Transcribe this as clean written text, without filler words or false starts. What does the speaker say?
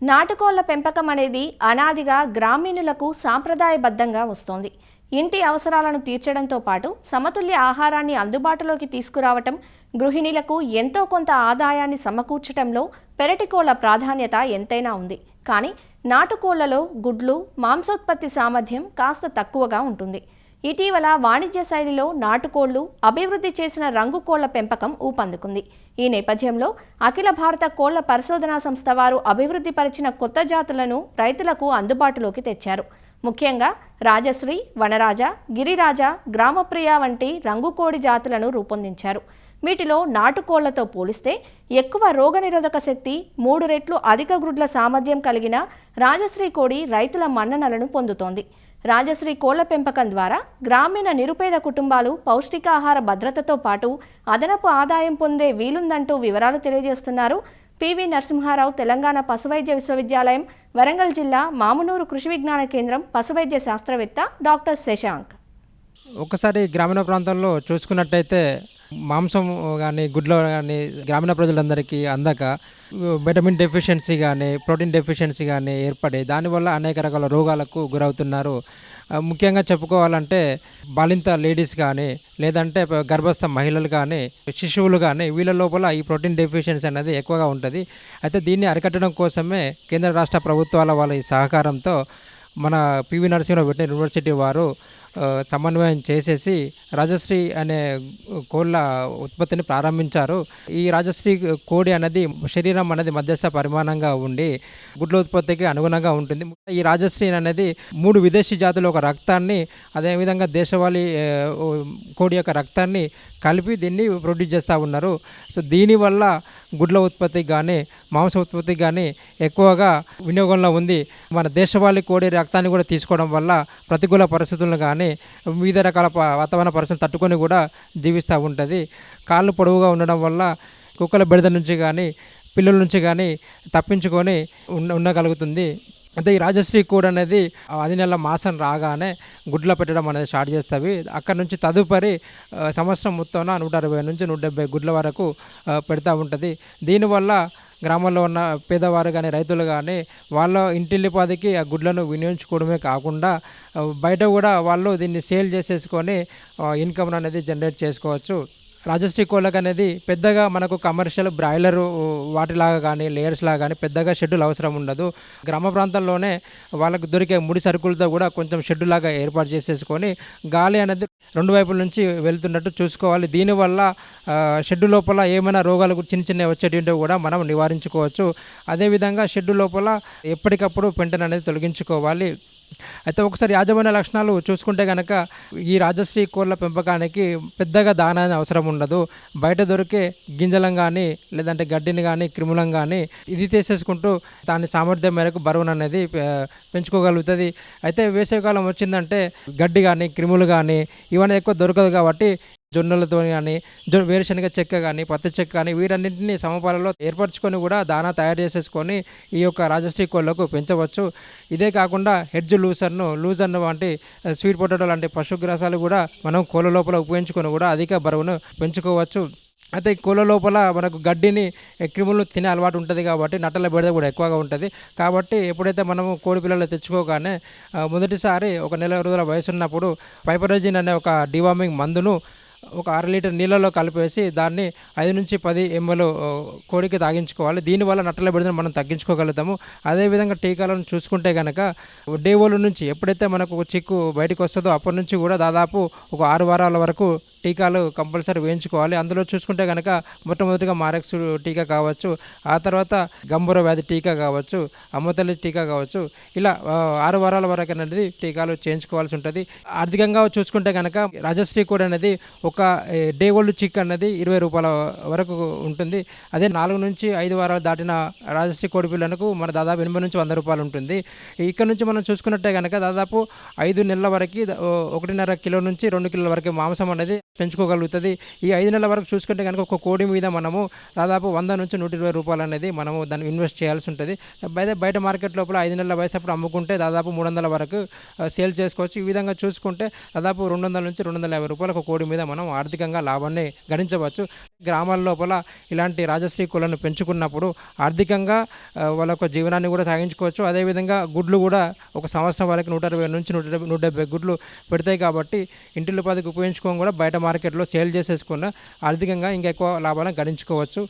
నాటుకోళ్ల పెంపకం అనేది అనాదిగా గ్రామీణులకు సాంప్రదాయబద్ధంగా వస్తోంది. ఇంటి అవసరాలను తీర్చడంతో పాటు సమతుల్య ఆహారాన్ని అందుబాటులోకి తీసుకురావటం, గృహిణులకు ఎంతో కొంత ఆదాయాన్ని సమకూర్చడంలో పెరటికోళ్ల ప్రాధాన్యత ఎంతైనా ఉంది. కానీ నాటుకోళ్లలో గుడ్లు, మాంసోత్పత్తి సామర్థ్యం కాస్త తక్కువగా ఉంటుంది. ఇటీవల వాణిజ్య శైలిలో నాటుకోళ్లు అభివృద్ధి చేసిన రంగు కోళ్ల పెంపకం ఊపందుకుంది. ఈ నేపథ్యంలో అఖిల భారత కోళ్ల పరిశోధనా సంస్థ వారు అభివృద్ధి పరిచిన కొత్త జాతులను రైతులకు అందుబాటులోకి తెచ్చారు. ముఖ్యంగా రాజశ్రీ, వనరాజ, గిరిరాజ, గ్రామప్రియ వంటి రంగు కోడి జాతులను రూపొందించారు. వీటిలో నాటుకోళ్లతో పోలిస్తే ఎక్కువ రోగనిరోధక శక్తి, 3 రెట్లు అధిక గ్రుడ్ల సామర్థ్యం కలిగిన రాజశ్రీ కోడి రైతుల మన్ననలను పొందుతోంది. రాజశ్రీ కోళ్ల పెంపకం ద్వారా గ్రామీణ నిరుపేద కుటుంబాలు పౌష్టికాహార భద్రతతో పాటు అదనపు ఆదాయం పొందే వీలుందంటూ వివరాలు తెలియజేస్తున్నారు పివి నరసింహారావు తెలంగాణ పశువైద్య విశ్వవిద్యాలయం, వరంగల్ జిల్లా మామునూరు కృషి విజ్ఞాన కేంద్రం పశువైద్య శాస్త్రవేత్త డాక్టర్ శశాంక్. ఒకసారి గ్రామీణ ప్రాంతాల్లో చూసుకున్నట్టయితే మాంసం కానీ గుడ్లు కానీ గ్రామీణ ప్రజలందరికీ అందక విటమిన్ డెఫిషియన్సీ కానీ ప్రోటీన్ డెఫిషియన్సీ కానీ ఏర్పడి దానివల్ల అనేక రకాల రోగాలకు గురవుతున్నారు. ముఖ్యంగా చెప్పుకోవాలంటే బాలింత లేడీస్ కానీ లేదంటే గర్భస్థ మహిళలు కానీ శిశువులు కానీ వీళ్ళ లోపల ఈ ప్రోటీన్ డెఫిషియన్సీ అనేది ఎక్కువగా ఉంటుంది. అయితే దీన్ని అరికట్టడం కోసమే కేంద్ర రాష్ట్ర ప్రభుత్వాల వాళ్ళ ఈ సహకారంతో మన పివి నరసింహారావు వెటర్నరీ యూనివర్సిటీ వారు సమన్వయం చేసేసి రాజశ్రీ అనే కోళ్ళ ఉత్పత్తిని ప్రారంభించారు. ఈ రాజశ్రీ కోడి అనేది శరీరం అనేది మధ్యస్థ పరిమాణంగా ఉండి గుడ్ల ఉత్పత్తికి అనుగుణంగా ఉంటుంది. ఈ రాజశ్రీ అనేది 3 విదేశీ జాతుల ఒక రక్తాన్ని, అదేవిధంగా దేశవాళీ కోడి యొక్క రక్తాన్ని కలిపి దీన్ని ప్రొడ్యూస్ చేస్తూ ఉన్నారు. సో దీనివల్ల గుడ్ల ఉత్పత్తికి కానీ మాంస ఉత్పత్తికి కానీ ఎక్కువగా వినియోగంలో ఉంది. మన దేశవాళీ కోడి రక్తాన్ని కూడా తీసుకోవడం వల్ల ప్రతికూల పరిస్థితులను కానీ వివిధ రకాల వాతావరణ పరిస్థితులు తట్టుకొని కూడా జీవిస్తూ ఉంటుంది. కాళ్ళు పొడవుగా ఉండడం వల్ల కుక్కల బెడద నుంచి కానీ పిల్లల నుంచి కానీ తప్పించుకొని ఉండగలుగుతుంది. అయితే ఈ రాజశ్రీ కోడి అనేది 10 నెలల మాసం రాగానే గుడ్ల పెట్టడం అనేది స్టార్ట్ చేస్తాయి. అక్కడ నుంచి తదుపరి సంవత్సరం మొత్తం 160 నుంచి 170 గుడ్ల వరకు పెడతా ఉంటుంది. దీనివల్ల గ్రామంలో ఉన్న పేదవారు కానీ రైతులు కానీ వాళ్ళ ఇంటిల్లిపాదికి ఆ గుడ్లను వినియోగించుకోవడమే కాకుండా బయట కూడా వాళ్ళు దీన్ని సేల్ చేసేసుకొని ఇన్కమ్ అనేది జనరేట్ చేసుకోవచ్చు. రాజశ్రీ కోళ్ళకు అనేది పెద్దగా మనకు కమర్షియల్ బ్రాయిలర్ వాటిలాగా కానీ లేయర్స్ లాగా కానీ పెద్దగా షెడ్యూల్ అవసరం ఉండదు. గ్రామ ప్రాంతాల్లోనే వాళ్ళకు దొరికే ముడి సరుకులతో కూడా కొంచెం షెడ్యూల్ లాగా ఏర్పాటు చేసేసుకొని గాలి అనేది 2 వైపుల నుంచి వెళ్తున్నట్టు చూసుకోవాలి. దీనివల్ల షెడ్యూల్ లోపల ఏమైనా రోగాలు చిన్న వచ్చేటివి కూడా మనం నివారించుకోవచ్చు. అదేవిధంగా షెడ్యూల్ లోపల ఎప్పటికప్పుడు పెంటను అనేది తొలగించుకోవాలి. అయితే ఒకసారి యాజమాన్య లక్షణాలు చూసుకుంటే కనుక ఈ రాజశ్రీ కోళ్ళ పెంపకానికి పెద్దగా దానా అవసరం ఉండదు. బయట దొరికే గింజలను కానీ లేదంటే గడ్డిని కానీ క్రిములను కానీ ఇది తీసేసుకుంటూ దాని సామర్థ్యం మేరకు బరువును అనేది పెంచుకోగలుగుతుంది. అయితే వేసవికాలం వచ్చిందంటే గడ్డి కానీ క్రిములు కానీ ఇవన్నీ ఎక్కువ దొరకదు కాబట్టి జొన్నలతో కానీ వేరుశనగ చెక్క కానీ పత్తి చెక్క కానీ వీటన్నింటినీ సమపాలలో ఏర్పరచుకొని కూడా దానా తయారు చేసేసుకొని ఈ యొక్క రాజశ్రీ కోళ్ళకు పెంచవచ్చు. ఇదే కాకుండా హెడ్జ్ లూజర్ను వంటి స్వీట్ పొటాటో లాంటి పశుగ్రాసాలు కూడా మనం కోళ్ళ లోపల ఉపయోగించుకొని కూడా అధిక బరువును పెంచుకోవచ్చు. అయితే ఈ కోళ్ళ లోపల మనకు గడ్డిని క్రిములను తినే అలవాటు ఉంటుంది కాబట్టి నట్టల బెడద కూడా ఎక్కువగా ఉంటుంది. కాబట్టి ఎప్పుడైతే మనము కోడి పిల్లలు తెచ్చుకోగానే మొదటిసారి 1 నెల రోజుల వయసు ఉన్నప్పుడు పైపరజిన్ అనే ఒక డివార్మింగ్ మందును ఒక 1/2 లీటర్ నీళ్ళలో కలిపేసి దాన్ని 5 నుంచి 10 ml కోడికి తాగించుకోవాలి. దీనివల్ల నట్టల బెడదను మనం తగ్గించుకోగలుగుతాము. అదేవిధంగా టీకాలను చూసుకుంటే కనుక డే 1 నుంచి ఎప్పుడైతే మనకు చిక్కు బయటకు వస్తుందో అప్పటి నుంచి కూడా దాదాపు ఒక 6 వారాల వరకు టీకాలు కంపల్సరీ వేయించుకోవాలి. అందులో చూసుకుంటే కనుక మొట్టమొదటిగా మారెక్స్ టీకా కావచ్చు, ఆ తర్వాత గంభీర వ్యాధి టీకా కావచ్చు, అమ్మతల్లి టీకా కావచ్చు, ఇలా 6 వారాల వరకు అనేది టీకాలు చేయించుకోవాల్సి ఉంటుంది. ఆర్థికంగా చూసుకుంటే కనుక రాజశ్రీ కోడి అనేది ఒక డే ఓల్డ్ చిక్ అనేది 20 రూపాయల వరకు ఉంటుంది. అదే 4 నుంచి 5 వారాలు దాటిన రాజశ్రీ కోడి పిల్లలకు మన దాదాపు 80 నుంచి 100 రూపాయలు ఉంటుంది. ఇక్కడ నుంచి మనం చూసుకున్నట్టే కనుక దాదాపు 5 నెలల వరకు 1.5 కిలో నుంచి 2 కిలోల వరకు మాంసం అనేది పెంచుకోగలుగుతుంది. ఈ 5 నెలల వరకు చూసుకుంటే కనుక ఒక కోడి మీద మనము దాదాపు 100 నుంచి 120 రూపాయలు అనేది మనము దాన్ని ఇన్వెస్ట్ చేయాల్సి ఉంటుంది. బయట మార్కెట్ లోపల 5 నెలల వయసు అప్పుడు అమ్ముకుంటే దాదాపు 300 వరకు సేల్ చేసుకోవచ్చు. ఈ విధంగా చూసుకుంటే దాదాపు 200 నుంచి 250 రూపాయలు ఒక కోడి మీద మనం ఆర్థికంగా లాభాన్ని గణించవచ్చు. గ్రామాల లోపల ఇలాంటి రాజశ్రీ కోళ్ళను పెంచుకున్నప్పుడు ఆర్థికంగా వాళ్ళ యొక్క జీవనాన్ని కూడా సాగించుకోవచ్చు. అదేవిధంగా గుడ్లు కూడా ఒక సంవత్సరం వరకు 120 నుంచి 170 గుడ్లు పెడతాయి కాబట్టి ఇంటిల్లిపాదికి ఉపయోగించుకొని కూడా బయట మార్కెట్లో సేల్ చేసేసుకున్న ఆర్థికంగా ఇంకా ఎక్కువ లాభాలను గడించుకోవచ్చు.